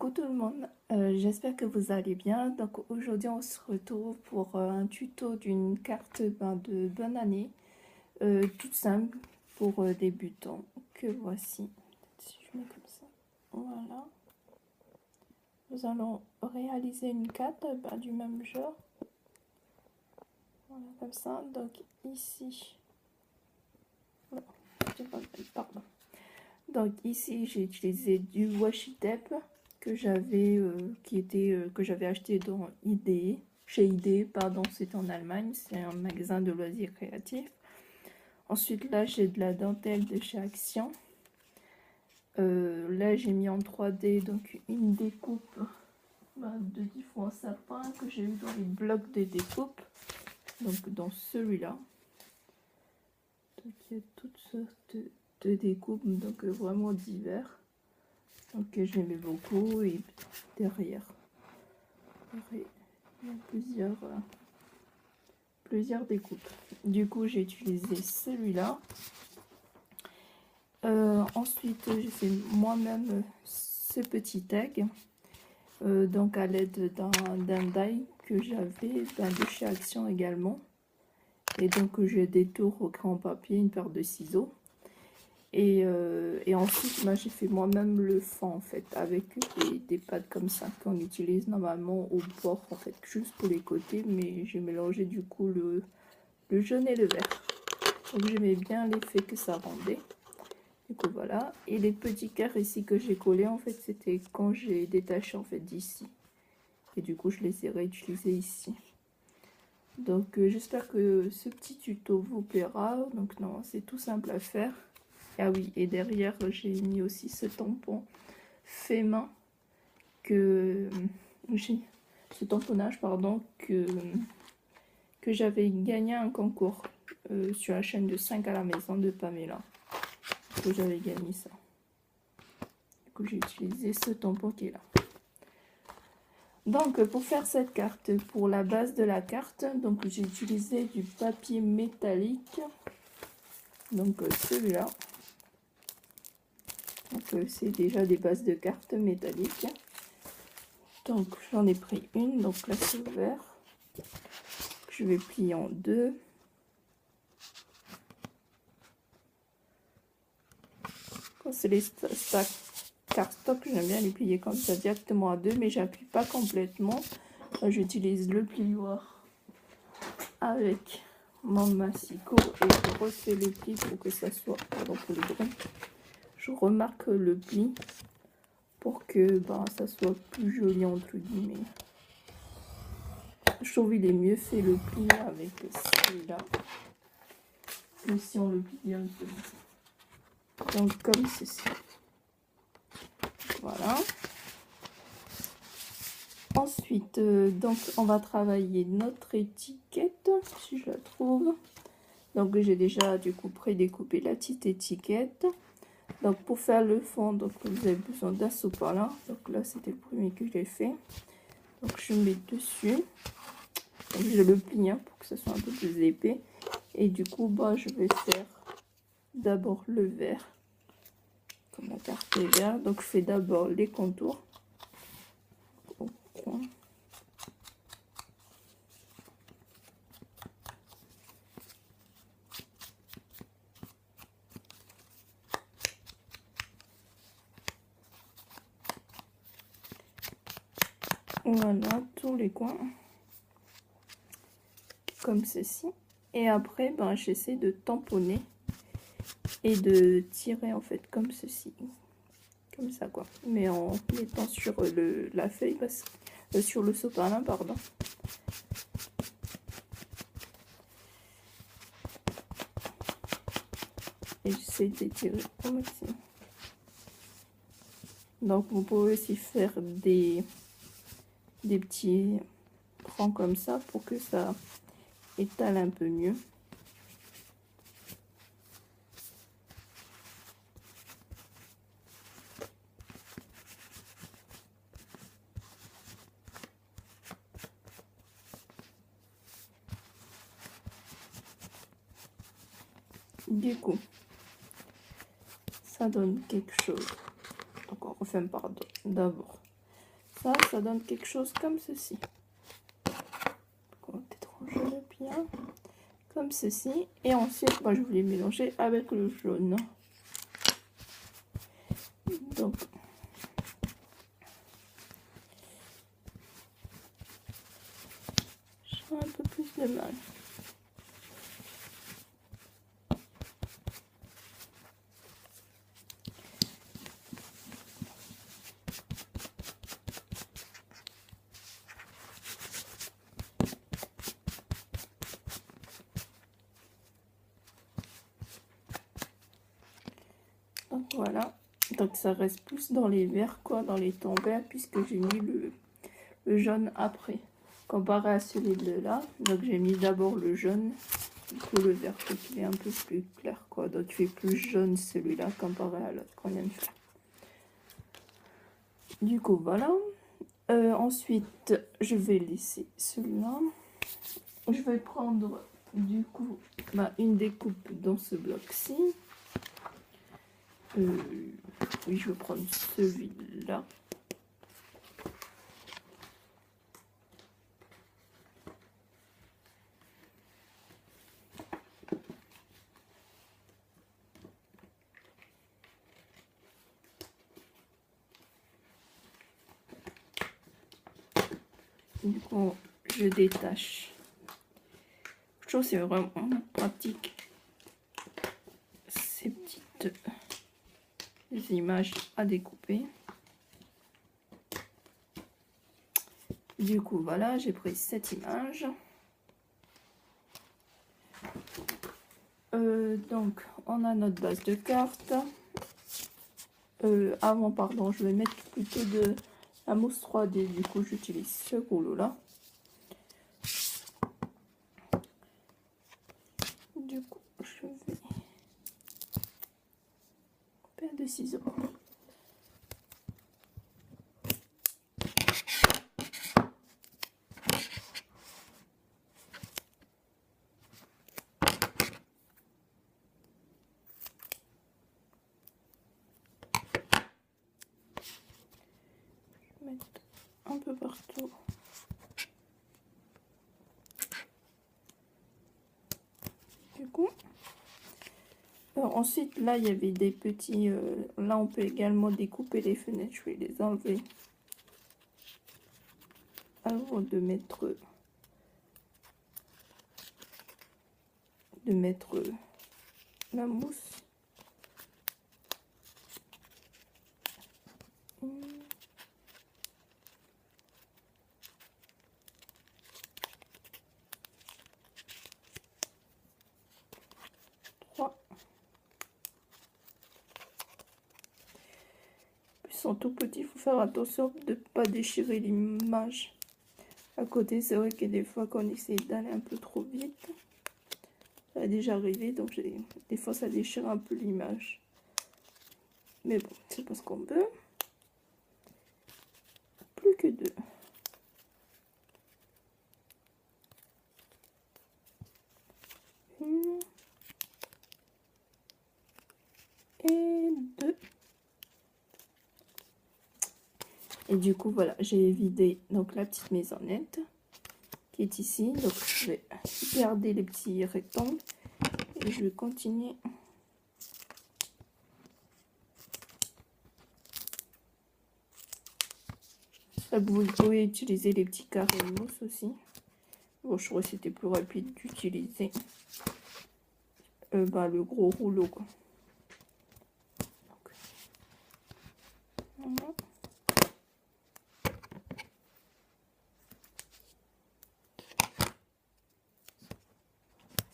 Coucou tout le monde, j'espère que vous allez bien. Donc aujourd'hui on se retrouve pour un tuto d'une carte de bonne année, toute simple pour débutants, que voici. Si je mets comme ça, voilà. Nous allons réaliser une carte du même genre, voilà, comme ça. Donc ici, voilà, pardon. Donc ici j'ai utilisé du washi tape que j'avais que j'avais acheté dans IDE, chez IDE, pardon, c'est en Allemagne, c'est un magasin de loisirs créatifs. Ensuite là j'ai de la dentelle de chez Action. Là j'ai mis en 3D donc une découpe de différents sapins que j'ai eu dans les blocs de découpe, donc dans celui-là. Donc il y a toutes sortes de découpes, donc vraiment divers. Donc j'aimais beaucoup, et derrière il y a plusieurs découpes. Du coup j'ai utilisé celui-là. Ensuite j'ai fait moi-même ce petit tag, donc à l'aide d'un die que j'avais de chez Action également. Et donc j'ai des tours au crayon papier, une paire de ciseaux. Et ensuite, j'ai fait moi-même le fond en fait, avec des pâtes comme ça qu'on utilise normalement au bord en fait, juste pour les côtés, mais j'ai mélangé du coup le jaune et le vert. Donc j'aimais bien l'effet que ça rendait. Du coup voilà. Et les petits cœurs ici que j'ai collés en fait, c'était quand j'ai détaché en fait d'ici. Et du coup je les ai réutilisés ici. Donc j'espère que ce petit tuto vous plaira. Donc non, c'est tout simple à faire. Ah oui, et derrière j'ai mis aussi ce tampon fait main que ce tamponnage pardon que j'avais gagné un concours sur la chaîne de 5 à la maison de Pamela, que j'avais gagné ça. Du coup j'ai utilisé ce tampon qui est là. Donc pour faire cette carte, pour la base de la carte, donc j'ai utilisé du papier métallique, donc celui-là. Donc c'est déjà des bases de cartes métalliques. Donc j'en ai pris une, donc là c'est vert. Je vais plier en deux. Quand c'est les cardstock, j'aime bien les plier comme ça directement à deux, mais j'appuie pas complètement. J'utilise le plioir avec mon massicot et je refais le pli pour que ça soit, pardon pour le bruit, je remarque le pli pour que ça soit plus joli entre guillemets. Je trouve il est mieux fait le pli avec celui-là que si on le plie directement. Donc comme ceci. Voilà. Ensuite, donc on va travailler notre étiquette, si je la trouve. Donc j'ai déjà du coup prédécoupé la petite étiquette. Donc pour faire le fond, donc vous avez besoin d'un sopalin. Donc là c'était le premier que j'ai fait. Donc je mets dessus. Donc je le plie pour que ce soit un peu plus épais. Et du coup je vais faire d'abord le vert. Comme la carte est verte, donc je fais d'abord les contours au coin. Voilà, tous les coins comme ceci. Et après j'essaie de tamponner et de tirer en fait comme ceci, comme ça quoi, mais en mettant sur la feuille, sur le sopalin pardon. Et j'essaie d'étirer au maximum. Donc vous pouvez aussi faire des petits rangs comme ça pour que ça étale un peu mieux. Du coup, ça donne quelque chose. Donc on refait pardon d'abord Ça donne quelque chose comme ceci. On va peut-être ranger bien. Comme ceci. Et ensuite, moi, je voulais mélanger avec le jaune. Donc, j'ai un peu plus de mal. Donc voilà, donc ça reste plus dans les verts, quoi, dans les tons verts, puisque j'ai mis le jaune après, comparé à celui-là. Donc j'ai mis d'abord le jaune, du coup le vert, il est un peu plus clair, quoi. Donc il fait plus jaune celui-là comparé à l'autre qu'on vient de faire. Du coup voilà. Ensuite, je vais laisser celui-là. Je vais prendre du coup une découpe dans ce bloc-ci. Oui, je vais prendre celui-là. Du coup, je détache. Je trouve que c'est vraiment pratique, ces petites images à découper. Du coup, voilà, j'ai pris cette image. Donc, on a notre base de cartes. Pardon, je vais mettre plutôt de la mousse 3D. Du coup, j'utilise ce rouleau-là. Du coup, je vais paire de ciseaux. Mettre un peu partout. Du coup, ensuite là il y avait des petits, là on peut également découper les fenêtres, je vais les enlever avant de mettre la mousse. Ils sont tout petits, il faut faire attention de ne pas déchirer l'image. À côté, c'est vrai que des fois, quand on essaie d'aller un peu trop vite, ça a déjà arrivé, donc des fois, ça déchire un peu l'image. Mais bon, c'est pas ce qu'on veut. Plus que deux. Une. Et deux. Et du coup, voilà, j'ai vidé donc la petite maisonnette qui est ici. Donc, je vais garder les petits rectangles et je vais continuer. Vous pouvez utiliser les petits carrés de mousse aussi. Bon, je trouvais que c'était plus rapide d'utiliser le gros rouleau, quoi. Donc, voilà.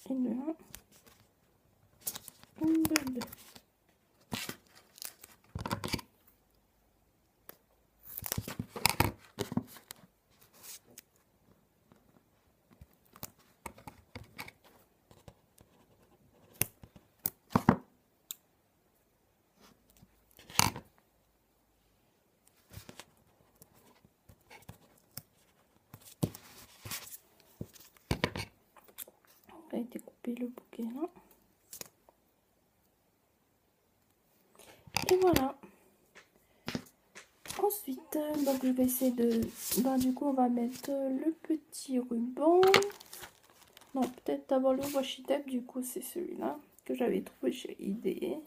Une de un, une de deux. On va découper le bouquet là. Et voilà. Ensuite, donc je vais essayer de... Ben, du coup, on va mettre le petit ruban. Non, peut-être d'abord le washi tape, du coup, c'est celui-là que j'avais trouvé chez IDE.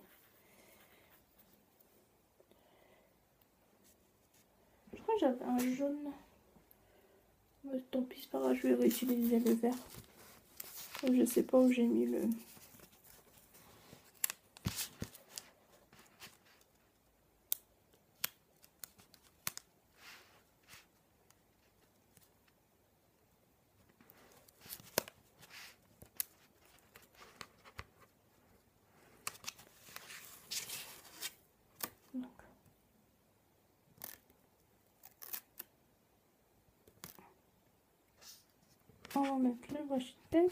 Je crois que j'avais un jaune. Tant pis, c'est pas grave, je vais réutiliser le vert. Je sais pas où j'ai mis le... Donc. On va mettre le washi tape.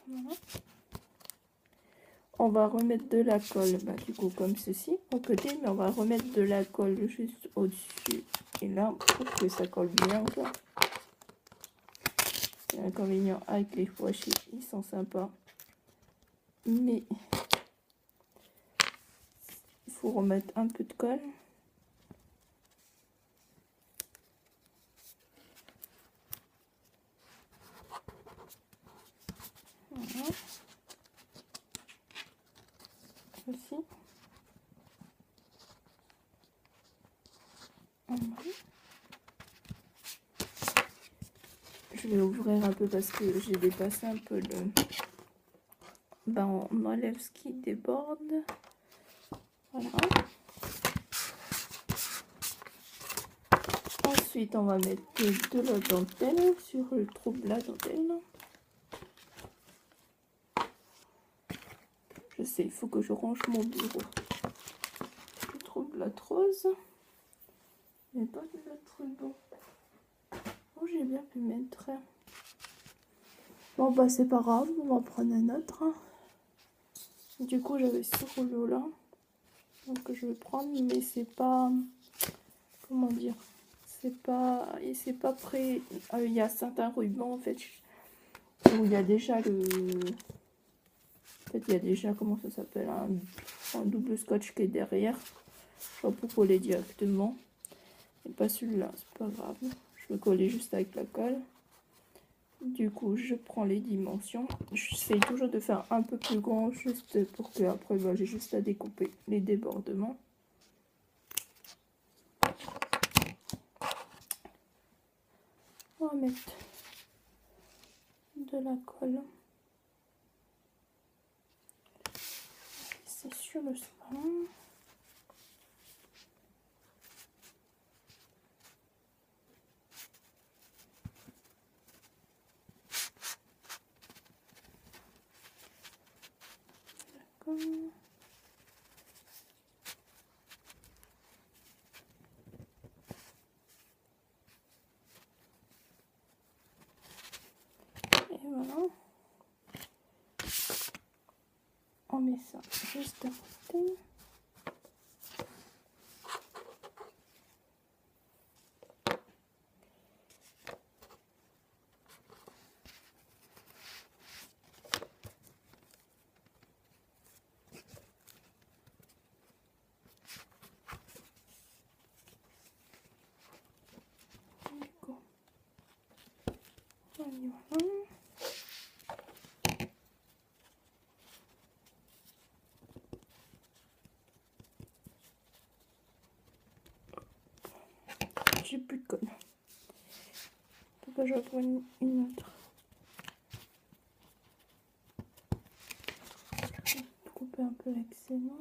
Voilà. On va remettre de la colle, bah, du coup comme ceci au côté, mais on va remettre de la colle juste au-dessus et là pour que ça colle bien. C'est l'inconvénient avec les washi, ils sont sympas, mais il faut remettre un peu de colle. Voilà. Aussi. Voilà. Je vais ouvrir un peu parce que j'ai dépassé un peu le... Ben, on enlève ce qui déborde. Voilà. Ensuite, on va mettre de la dentelle sur le trou de la dentelle. Je sais, il faut que je range mon bureau. Je trouve la rose. Mais pas de l'autre ruban. Oh, j'ai bien pu mettre. Bon, bah, c'est pas grave, on va prendre un autre. Du coup, j'avais ce rouleau là. Donc, je vais prendre, mais c'est pas. Comment dire? C'est pas prêt. Il y a certains rubans en fait où il y a déjà le. En fait, il y a déjà, comment ça s'appelle, un double scotch qui est derrière. Je vais pour coller directement. Et pas celui-là, c'est pas grave. Je vais coller juste avec la colle. Du coup, je prends les dimensions. J'essaie toujours de faire un peu plus grand, juste pour que après, bah, j'ai juste à découper les débordements. On va mettre de la colle. C'est sur le soin. D'accord. Et voilà. On met ça juste à côté. Voilà. J'ai plus de colle. Pourquoi je vais prendre une autre? Je vais couper un peu l'excédent.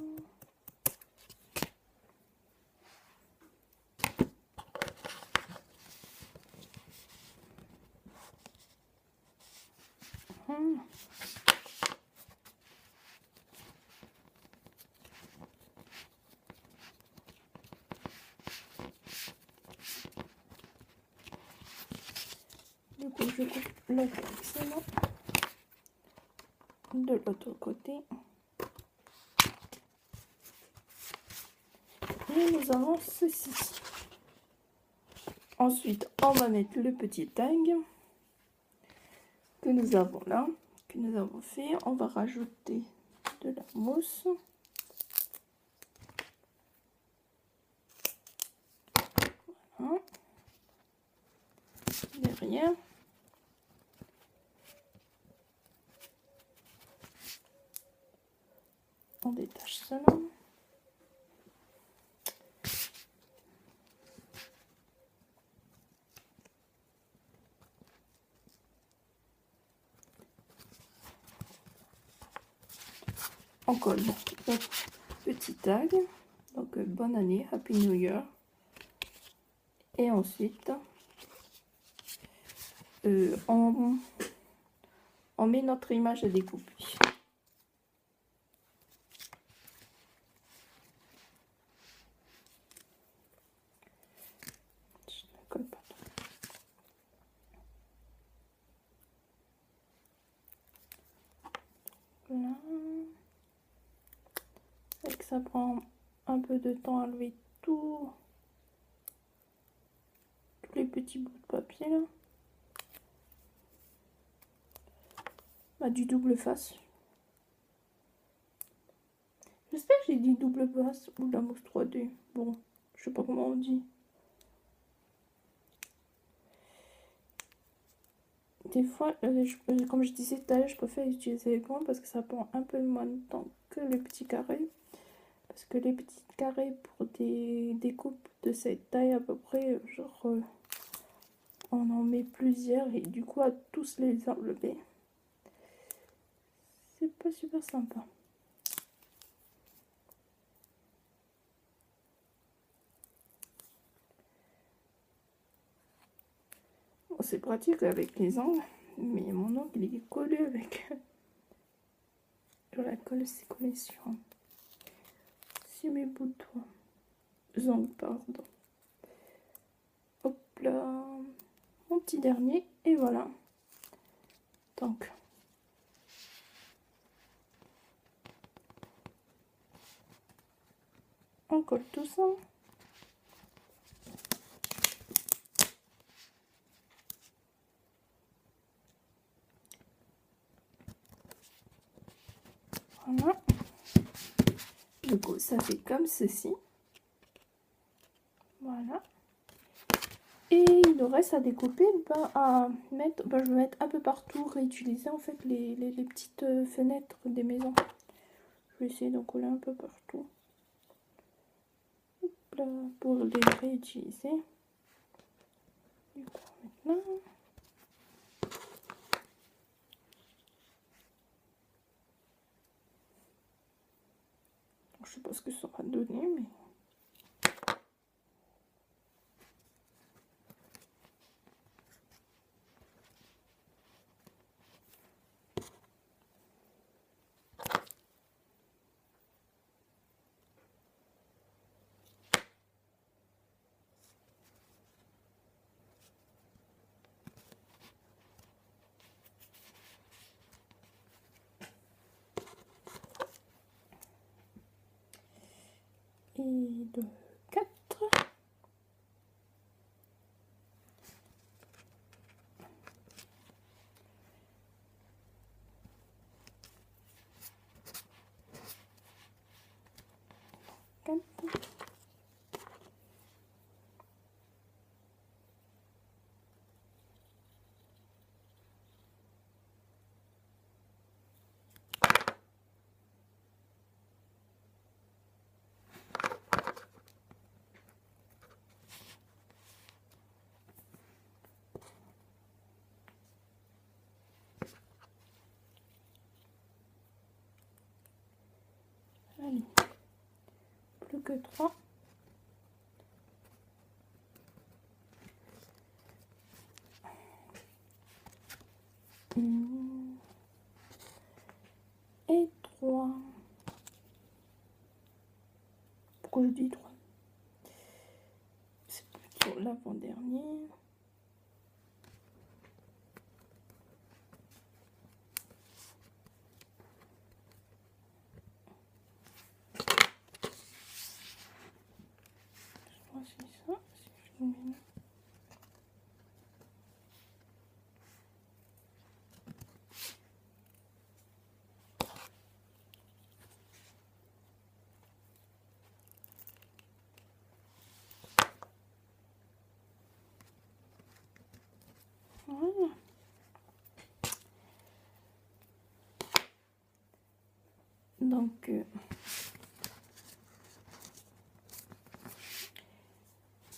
Voilà. Du coup, je coupe l'autre excédent de l'autre côté. Et nous avons ceci. Ensuite, on va mettre le petit tag que nous avons là, que nous avons fait. On va rajouter de la mousse. Voilà. Derrière. On détache cela. On colle notre petit tag. Donc bonne année, Happy New Year. Et ensuite, on met notre image à découper. Je ne colle pas trop. Voilà. Et que ça prend un peu de temps à lever tous les petits bouts de papier là. Bah, du double face. J'espère que j'ai dit double face ou de la mousse 3D. Bon, je sais pas comment on dit. Des fois, comme je disais tout à l'heure, je préfère utiliser les grands parce que ça prend un peu moins de temps que les petits carrés. Parce que les petits carrés pour des découpes de cette taille à peu près, genre, on en met plusieurs et du coup à tous les enlever, c'est pas super sympa. Bon, c'est pratique avec les ongles, mais mon ongle il est collé avec la colle, c'est collé sur mes bouts de doigts. Ongles, pardon. Hop là, mon petit dernier et voilà. Donc on colle tout ça. Voilà. Du coup, ça fait comme ceci. Voilà. Et il nous reste à découper, à mettre, je vais mettre un peu partout, réutiliser en fait les petites fenêtres des maisons. Je vais essayer d'en coller un peu partout. Hop là, pour les réutiliser. Du coup, maintenant. Je sais pas ce que ça va donner, mais... Et de 4. Allez, plus que 3. Et 3. Pourquoi je dis 3? C'est plutôt l'avant-dernier. C'est ça, si je le mets là. Voilà. Donc,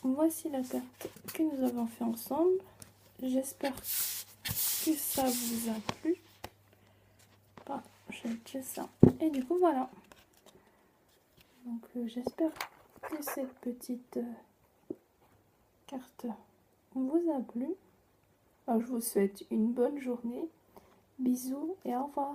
voici la carte que nous avons fait ensemble. J'espère que ça vous a plu. Pardon, j'ai déjà ça. Et du coup, voilà. Donc, j'espère que cette petite carte vous a plu. Alors, je vous souhaite une bonne journée. Bisous et au revoir.